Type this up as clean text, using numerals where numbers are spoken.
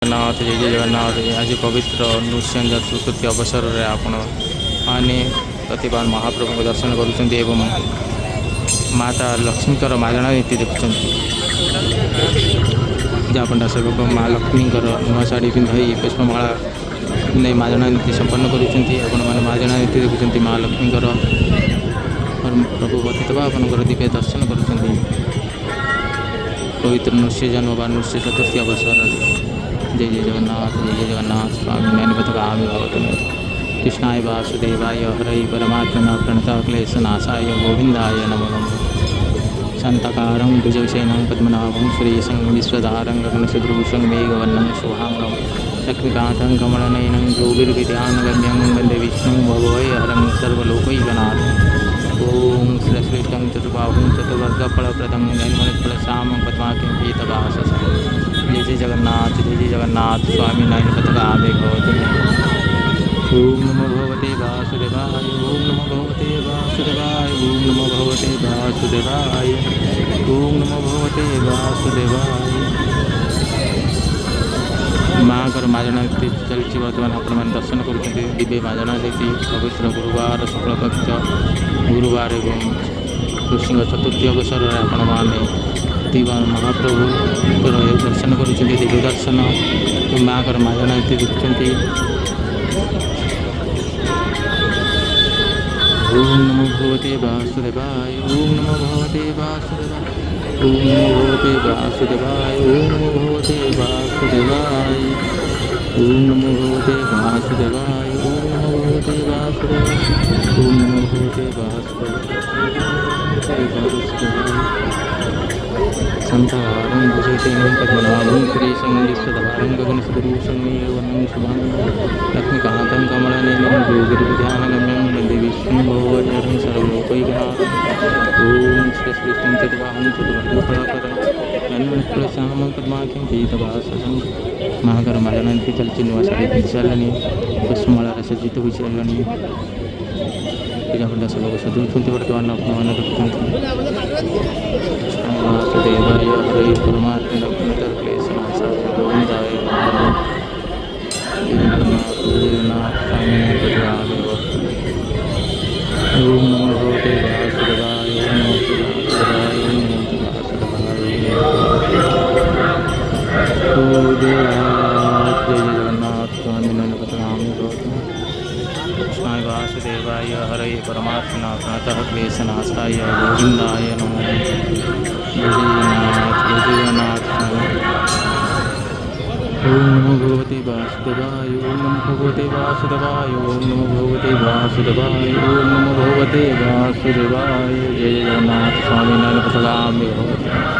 जगन्नाथ जय जय जगन्नाथ। आज पवित्र नृसिंह चतुर्थी अवसर में आपण मैंने प्रतिभा महाप्रभु को दर्शन करुँच माता लक्ष्मीकर मागणा नीति देखुं जहाँपंडा सेवक माँ लक्ष्मीकर नुआ शाढ़ी पिंधाई पुष्पमाला नहीं मागणा नीति संपन्न करुँच मागणा नीति देखुं माँ लक्ष्मीकर प्रभु पतितवा आपंकर दिव्य दर्शन करुँच पवित्र नृसिंह जन्म व नृसिंह चतुर्थी अवसर जय जय जगन्नाथ स्वामी नयन पथगामी भवतु कृष्णाय वासुदेवाय हरये परमात्मने प्रणतक्लेशनाशाय गोविंदाय नमो नमः। शान्ताकारं भुजगशयनं पद्मनाभं सुरेशं विश्वधारं गगनसदृशं मेघवर्णं शुभांगं लक्ष्मीकान्तं कमलनयनं योगिर्विद्यानगम्यं वन्दे विष्णुं भवभयहरं सर्वलोकैकनाथम्। ओम श्रीष्टं चतुर्बाहुं चतुर्वर्गफलप्रदं नयनमणिफलश्यामं पद्माख्यं पीतवाससं जय जय जगन्नाथ स्वामी नयन पथगामी भवतु। ओम नमो भगवते वासुदेवाय ओम नमो भगवते वासुदेवाय ओम नमो भगवते वासुदेवाय ओम नमो भगवते वासुदेवाय। माँ कर मागणा नीति चलती बर्तमान आपण दर्शन कर दिव्य मागणा नीति पवित्र गुरुवार शुक्ल पक्ष गुरुवार एवं नृसिंह चतुर्थी अवसर में आपण मैंने प्रतिभा महाप्रभु दर्शन कर दिव्य दर्शन माँ कर मागणा नीति देखुं। ओम नमो भगवते वासुदेवाय ओम नमो भगवते वासुदेवाय ओम नमो भगवते वासुदेवाय ओम नमो भगवते वासुदेवाय ओम नमो भगवते वासुदेवाय ओम नमो भगवते वासुदेवाय ओम नमो भगवते वासुदेवाय। शान्ताकारं भुजगशयनं पद्मनाभं सुरेशं विश्वधारं गगनसदृशं मेघवर्णं शुभांगं लक्ष्मीकान्तं कमलनयनं योगिर्विद्यानगम्यं वन्दे विष्णुं भवभयहरं सर्वलोकैकनाथम्। ओम श्रीष्टं चतुर्बाहुं चतुर्वर्गफलप्रदं नयनमणिफलश्यामं पद्माख्यं पीतवाससं महाकर मागणा नीति चलती नुआ शाढ़ी पिंधि सारे पुष्पमाला सज्जित हो सारे पूजा सब सजाऊँ बर्तमान अपने वासुदेवाय हरये परमात्मने प्रणतक्लेशनाशाय गोविंदाय ओम नमो भगवते वासुदेवाय ओम नमो वासुदेवाय जय जगन्नाथ स्वामी नयन पथगामी भवतु कृष्णाय वासुदेवाय हरये परमात्मने प्रणतक्लेशनाशाय गोविंदाय नमो जय जगन्नाथ। ओम नमो भगवते वासुदेवाय ओम नमो भगवते वासुदेवाय ओम नमो भगवते वासुदेवाय ओम नमो भगवते वासुदेवाय जय जगन्नाथ स्वामी नयन पथगामी भवतु।